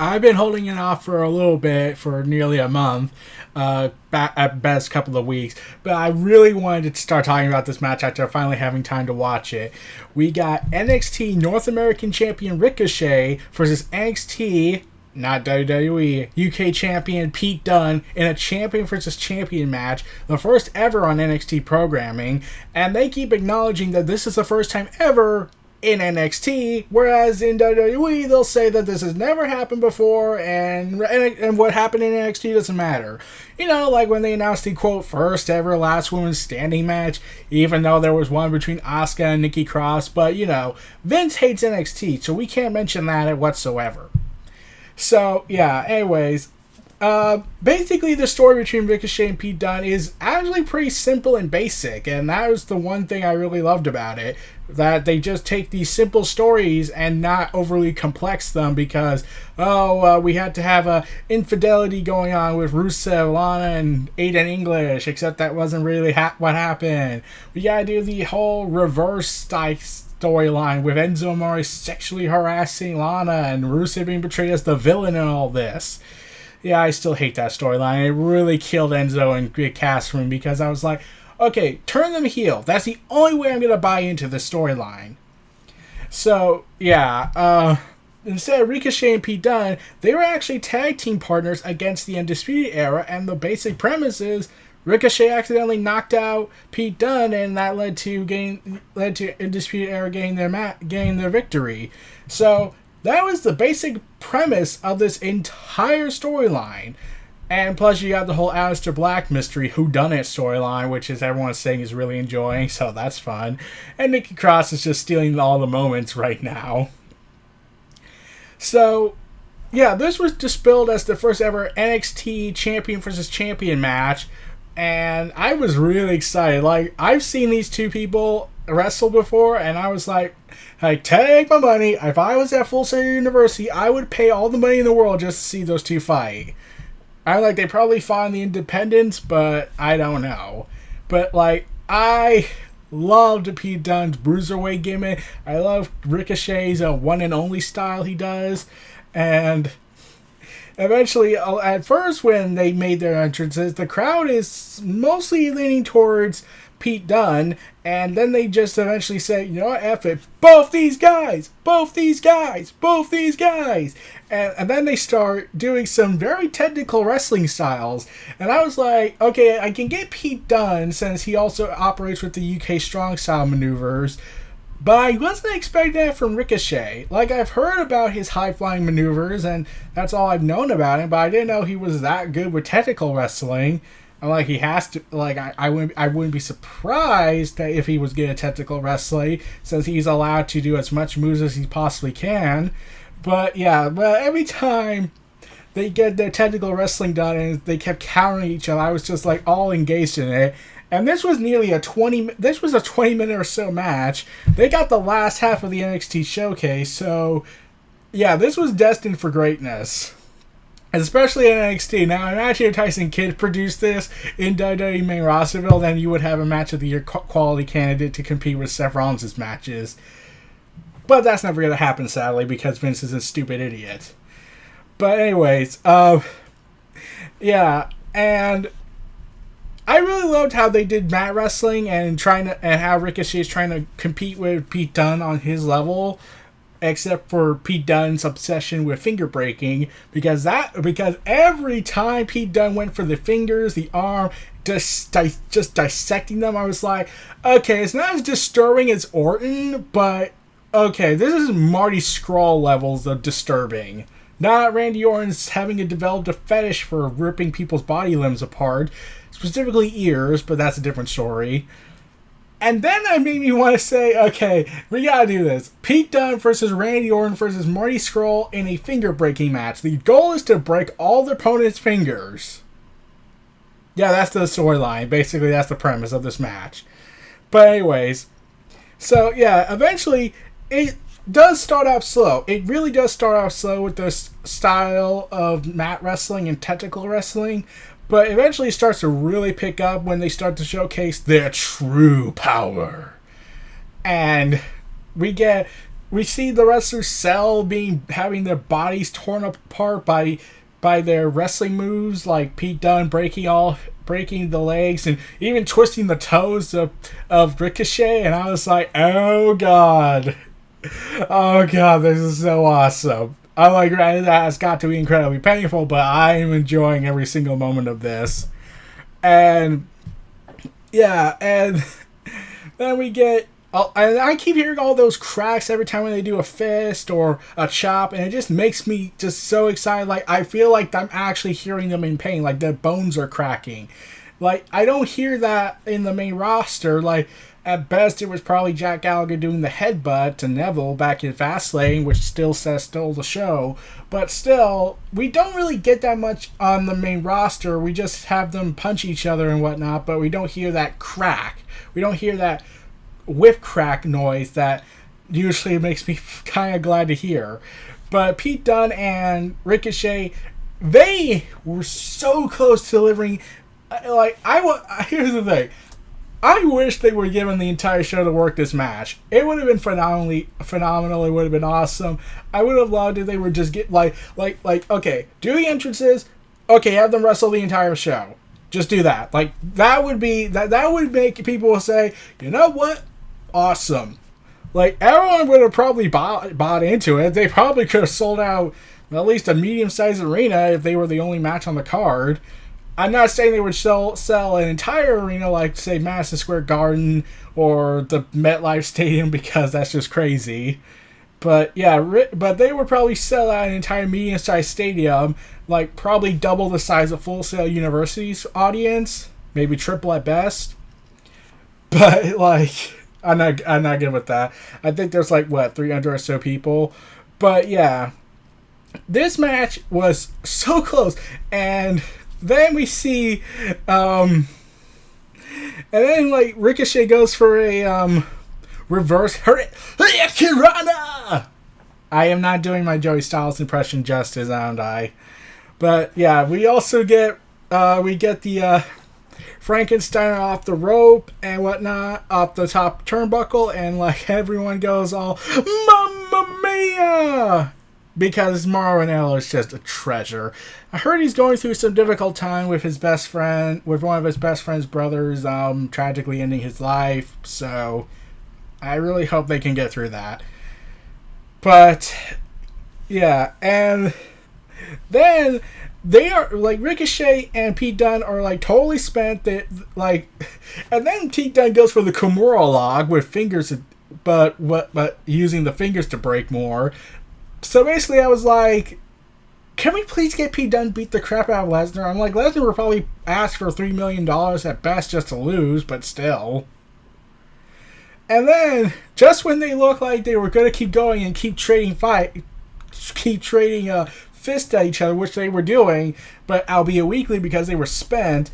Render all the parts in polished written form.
I've been holding it off for a little bit, for nearly a month, at best couple of weeks. But I really wanted to start talking about this match after finally having time to watch it. We got NXT North American Champion Ricochet versus NXT, not WWE, UK Champion Pete Dunne in a champion versus champion match, the first ever on NXT programming. And they keep acknowledging that this is the first time ever in NXT, whereas in WWE they'll say that this has never happened before, and what happened in NXT doesn't matter. You know, like when they announced the quote first ever last women's standing match, even though there was one between Asuka and Nikki Cross, but you know, Vince hates NXT, so we can't mention that whatsoever. So yeah, anyways, basically the story between Ricochet and Pete Dunne is actually pretty simple and basic, and that was the one thing I really loved about it, that they just take these simple stories and not overly complex them because, we had to have a infidelity going on with Rusev, Lana, and Aiden English, except that wasn't really what happened. We gotta do the whole reverse storyline with Enzo Amore sexually harassing Lana and Rusev being portrayed as the villain in all this. Yeah, I still hate that storyline. It really killed Enzo and Cass for me because I was like, okay, turn them heel. That's the only way I'm going to buy into the storyline. So, yeah, instead of Ricochet and Pete Dunne, they were actually tag team partners against the Undisputed Era, and the basic premise is Ricochet accidentally knocked out Pete Dunne, and that led to Undisputed Era getting their victory. So that was the basic premise of this entire storyline. And plus you got the whole Aleister Black mystery whodunit storyline, which is everyone's saying is really enjoying, so that's fun. And Nikki Cross is just stealing all the moments right now. So, yeah, this was just billed as the first ever NXT champion versus champion match. And I was really excited. Like, I've seen these two people wrestle before, and I was like, take my money. If I was at Full Sail University, I would pay all the money in the world just to see those two fight. They probably fought in the independents, but I don't know. But, I loved Pete Dunne's bruiserweight gimmick. I love Ricochet's one and only style he does. And eventually, at first when they made their entrances, the crowd is mostly leaning towards Pete Dunne, and then they just eventually say, you know what, F it, both these guys, both these guys, both these guys. And then they start doing some very technical wrestling styles. And I was like, okay, I can get Pete Dunne since he also operates with the UK strong style maneuvers. But I wasn't expecting that from Ricochet. I've heard about his high-flying maneuvers, and that's all I've known about him, but I didn't know he was that good with technical wrestling. He has to, I wouldn't be surprised that if he was good at technical wrestling, since he's allowed to do as much moves as he possibly can. But yeah, every time they get their technical wrestling done and they kept countering each other, I was just all engaged in it. And this was nearly a 20-minute or so match. They got the last half of the NXT showcase, so yeah, this was destined for greatness. Especially in NXT. Now, imagine if Tyson Kidd produced this in WWE main rosterville, then you would have a match of the year quality candidate to compete with Seth Rollins' matches. But that's never going to happen, sadly, because Vince is a stupid idiot. But anyways, yeah, and I really loved how they did mat wrestling and how Ricochet is trying to compete with Pete Dunne on his level, except for Pete Dunne's obsession with finger breaking, because every time Pete Dunne went for the fingers, the arm, just dissecting them, I was like, okay, it's not as disturbing as Orton, but okay, this is Marty Scurll levels of disturbing. Not Randy Orton's having developed a fetish for ripping people's body limbs apart, specifically ears, but that's a different story. And then that made me want to say, okay, we gotta do this. Pete Dunne versus Randy Orton versus Marty Scurll in a finger-breaking match. The goal is to break all the opponent's fingers. Yeah, that's the storyline. Basically, that's the premise of this match. But anyways, so yeah, eventually, it does start off slow. It really does start off slow with this style of mat wrestling and technical wrestling. But eventually it starts to really pick up when they start to showcase their true power. And we get we see the wrestlers sell having their bodies torn apart by their wrestling moves, like Pete Dunne breaking the legs and even twisting the toes of Ricochet, and I was like, oh god, this is so awesome. I'm like, that has got to be incredibly painful, but I am enjoying every single moment of this. And yeah, and then we get, and I keep hearing all those cracks every time when they do a fist or a chop, and it just makes me just so excited. Like, I feel like I'm actually hearing them in pain, like their bones are cracking. Like, I don't hear that in the main roster. Like, at best, it was probably Jack Gallagher doing the headbutt to Neville back in Fastlane, which still stole the show. But still, we don't really get that much on the main roster. We just have them punch each other and whatnot, but we don't hear that crack. We don't hear that whip crack noise that usually makes me kind of glad to hear. But Pete Dunne and Ricochet, they were so close to delivering. Like, here's the thing. I wish they were given the entire show to work this match. It would have been phenomenal. It would have been awesome. I would have loved if they were just get like, okay, do the entrances. Okay, have them wrestle the entire show. Just do that. Like, that would make people say, you know what? Awesome. Like, everyone would have probably bought into it. They probably could have sold out at least a medium-sized arena if they were the only match on the card. I'm not saying they would sell an entire arena like, say, Madison Square Garden or the MetLife Stadium, because that's just crazy. But yeah, but they would probably sell out an entire medium-sized stadium, like probably double the size of Full Sail University's audience, maybe triple at best. But like, I'm not good with that. I think there's like 300 or so people. But yeah, this match was so close, and then we see, and then like Ricochet goes for a reverse Hurricanrana. I am not doing my Joey Styles impression justice, aren't I? But yeah, we also get the Frankenstein off the rope and whatnot, off the top turnbuckle, and like everyone goes all Mamma Mia! Because Mauro Ranallo is just a treasure. I heard he's going through some difficult time with one of his best friend's brothers, tragically ending his life. So I really hope they can get through that. But yeah, and then they are like, Ricochet and Pete Dunne are like totally spent. And then Pete Dunne goes for the Kimura log with fingers, but using the fingers to break more. So basically, I was like, can we please get Pete Dunne beat the crap out of Lesnar? I'm like, Lesnar would probably ask for $3 million at best just to lose, but still. And then, just when they looked like they were going to keep going and keep trading fists at each other, which they were doing, but albeit weakly because they were spent,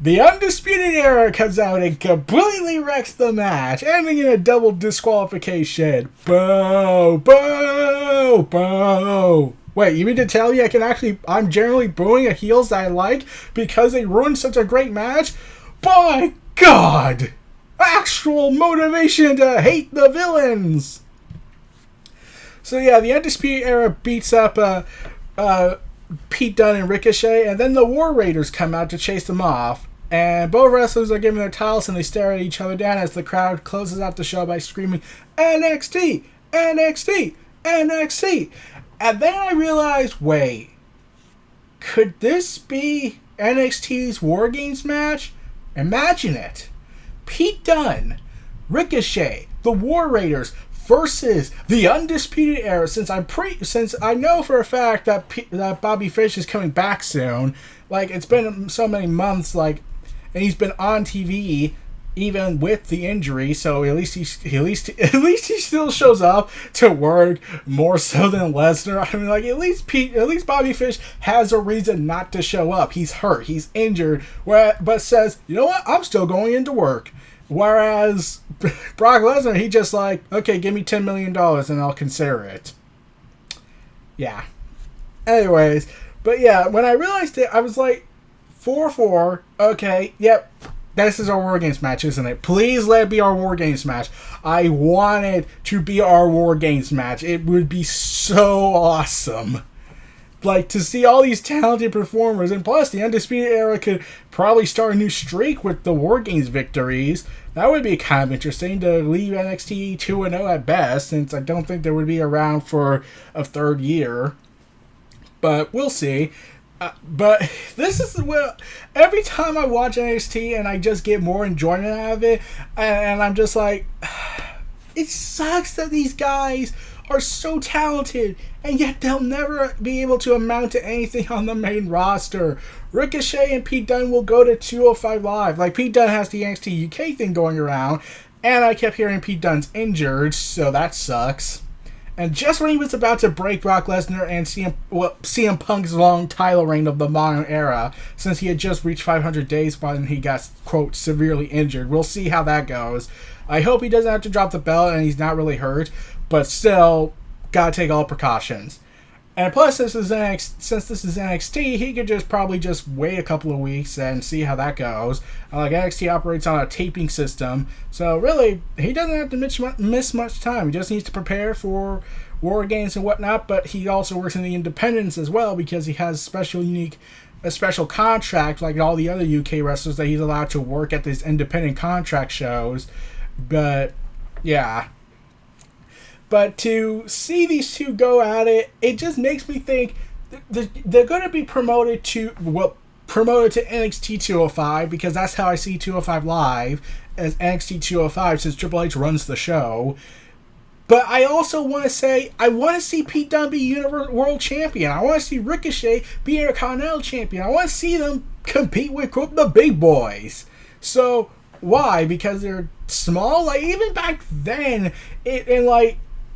the Undisputed Era comes out and completely wrecks the match, ending in a double disqualification. Boo! Boo! Boo! Wait, you mean to tell me I'm generally booing a heels that I like because they ruined such a great match? By God! Actual motivation to hate the villains! So yeah, the Undisputed Era beats up Pete Dunne and Ricochet, and then the War Raiders come out to chase them off. And both wrestlers are given their titles, and they stare at each other down as the crowd closes out the show by screaming, NXT! NXT! NXT! And then I realized, wait, could this be NXT's War Games match? Imagine it. Pete Dunne, Ricochet, the War Raiders versus the Undisputed Era. Since I know for a fact that Bobby Fish is coming back soon. Like, it's been so many months, like, and he's been on TV even with the injury, so at least he still shows up to work more so than Lesnar. I mean, like, at least Bobby Fish has a reason not to show up. He's hurt, he's injured, but says, you know what, I'm still going into work. Whereas Brock Lesnar, he just like, okay, give me $10 million and I'll consider it. Yeah. Anyways, but yeah, when I realized it, I was like, 4-4, okay, yep, this is our War Games match, isn't it? Please let it be our War Games match. I want it to be our War Games match. It would be so awesome. Like, to see all these talented performers, and plus the Undisputed Era could probably start a new streak with the War Games victories. That would be kind of interesting to leave NXT 2-0 at best, since I don't think they would be around for a third year. But we'll see. But this is every time I watch NXT and I just get more enjoyment out of it, and I'm just like, it sucks that these guys are so talented, and yet they'll never be able to amount to anything on the main roster. Ricochet and Pete Dunne will go to 205 Live. Like, Pete Dunne has the NXT UK thing going around, and I kept hearing Pete Dunne's injured, so that sucks. And just when he was about to break Brock Lesnar and CM Punk's long title reign of the modern era, since he had just reached 500 days when he got, quote, severely injured. We'll see how that goes. I hope he doesn't have to drop the belt and he's not really hurt, but still, gotta take all precautions. And plus, since this is NXT, he could probably just wait a couple of weeks and see how that goes. Like, NXT operates on a taping system, so really, he doesn't have to miss much time. He just needs to prepare for War Games and whatnot, but he also works in the independents as well, because he has a special contract, like all the other UK wrestlers, that he's allowed to work at these independent contract shows. But, yeah. But to see these two go at it, it just makes me think they're going to be promoted to NXT 205, because that's how I see 205 Live, as NXT 205, since Triple H runs the show. But I also want to say, I want to see Pete Dunne be World Champion. I want to see Ricochet be Intercontinental Champion. I want to see them compete with, quote, the big boys. So, why? Because they're small? Like, even back then, in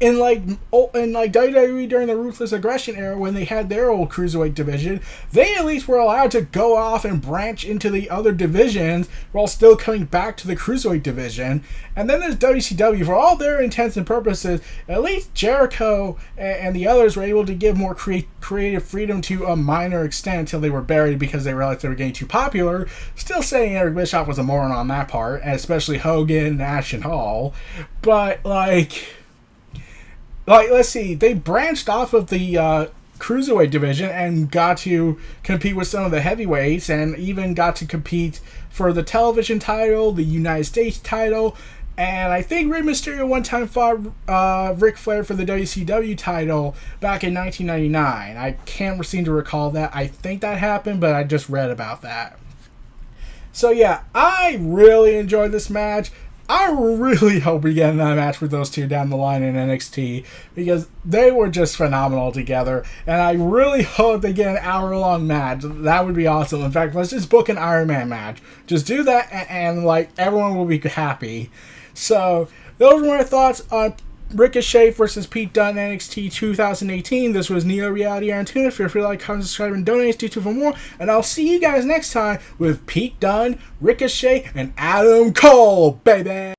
WWE during the Ruthless Aggression era, when they had their old Cruiserweight division, they at least were allowed to go off and branch into the other divisions while still coming back to the Cruiserweight division. And then there's WCW. For all their intents and purposes, at least Jericho and the others were able to give more creative freedom to a minor extent until they were buried because they realized they were getting too popular. Still saying Eric Bischoff was a moron on that part, and especially Hogan, Nash, and Hall. But, let's see, they branched off of the Cruiserweight division and got to compete with some of the heavyweights, and even got to compete for the television title, the United States title, and I think Rey Mysterio one time fought Ric Flair for the WCW title back in 1999. I can't seem to recall that. I think that happened, but I just read about that. So yeah, I really enjoyed this match. I really hope we get another match with those two down the line in NXT, because they were just phenomenal together, and I really hope they get an hour-long match. That would be awesome. In fact, let's just book an Iron Man match. Just do that, and everyone will be happy. So, those were my thoughts on Ricochet versus Pete Dunne NXT 2018. This was Neo Reality Iron Tuna. Feel free to like, comment, subscribe, and donate. Stay tuned for more. And I'll see you guys next time with Pete Dunne, Ricochet, and Adam Cole, baby!